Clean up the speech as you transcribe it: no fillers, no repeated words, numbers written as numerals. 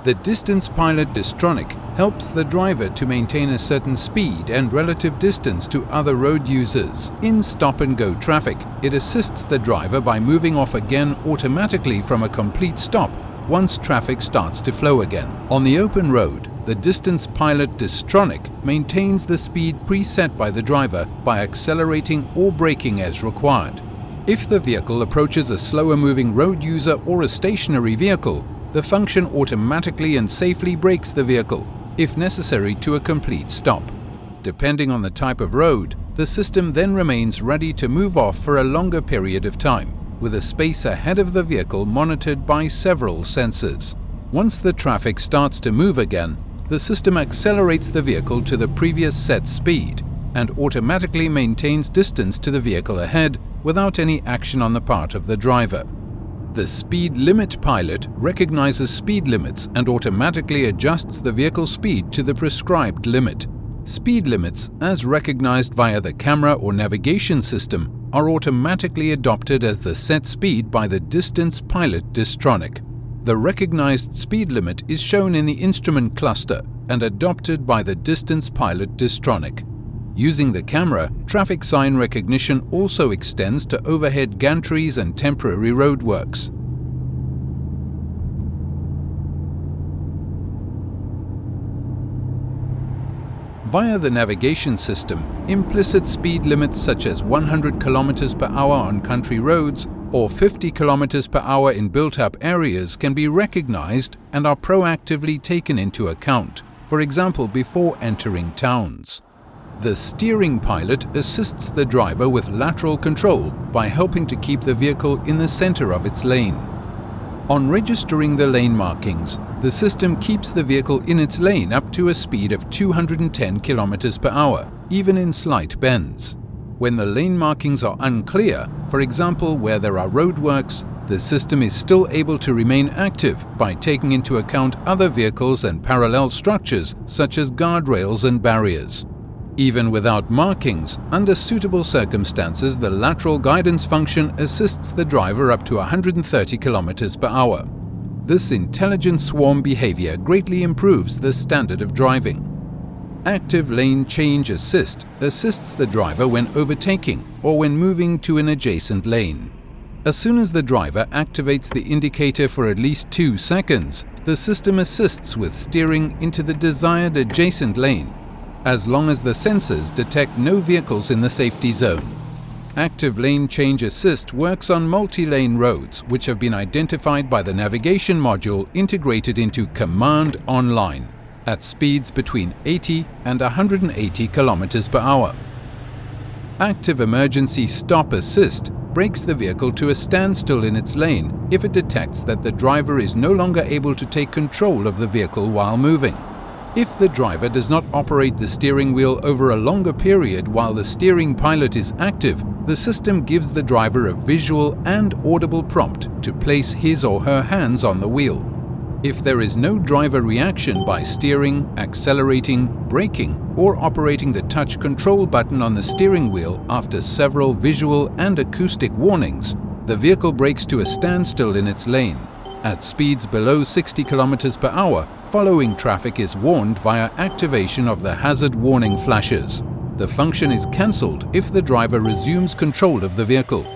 The distance pilot distronic helps the driver to maintain a certain speed and relative distance to other road users. In stop-and-go traffic, it assists the driver by moving off again automatically from a complete stop once traffic starts to flow again. On the open road, the distance pilot distronic maintains the speed preset by the driver by accelerating or braking as required. If the vehicle approaches a slower-moving road user or a stationary vehicle, the function automatically and safely brakes the vehicle, if necessary, to a complete stop. Depending on the type of road, the system then remains ready to move off for a longer period of time, with a space ahead of the vehicle monitored by several sensors. Once the traffic starts to move again, the system accelerates the vehicle to the previous set speed and automatically maintains distance to the vehicle ahead without any action on the part of the driver. The speed limit pilot recognizes speed limits and automatically adjusts the vehicle speed to the prescribed limit. Speed limits, as recognized via the camera or navigation system, are automatically adopted as the set speed by the distance pilot distronic. The recognized speed limit is shown in the instrument cluster and adopted by the distance pilot distronic. Using the camera, traffic sign recognition also extends to overhead gantries and temporary roadworks. Via the navigation system, implicit speed limits such as 100 km per hour on country roads or 50 km per hour in built-up areas can be recognized and are proactively taken into account, for example before entering towns. The steering pilot assists the driver with lateral control by helping to keep the vehicle in the center of its lane. On registering the lane markings, the system keeps the vehicle in its lane up to a speed of 210 km per hour, even in slight bends. When the lane markings are unclear, for example where there are roadworks, the system is still able to remain active by taking into account other vehicles and parallel structures such as guardrails and barriers. Even without markings, under suitable circumstances, the lateral guidance function assists the driver up to 130 km per hour. This intelligent swarm behavior greatly improves the standard of driving. Active lane change assist assists the driver when overtaking or when moving to an adjacent lane. As soon as the driver activates the indicator for at least 2 seconds, the system assists with steering into the desired adjacent lane, as long as the sensors detect no vehicles in the safety zone. Active lane change assist works on multi-lane roads which have been identified by the navigation module integrated into Command Online at speeds between 80 and 180 km per hour. Active emergency stop assist brakes the vehicle to a standstill in its lane if it detects that the driver is no longer able to take control of the vehicle while moving. If the driver does not operate the steering wheel over a longer period while the steering pilot is active, the system gives the driver a visual and audible prompt to place his or her hands on the wheel. If there is no driver reaction by steering, accelerating, braking, or operating the touch control button on the steering wheel after several visual and acoustic warnings, the vehicle brakes to a standstill in its lane. At speeds below 60 km per hour, following traffic is warned via activation of the hazard warning flashes. The function is cancelled if the driver resumes control of the vehicle.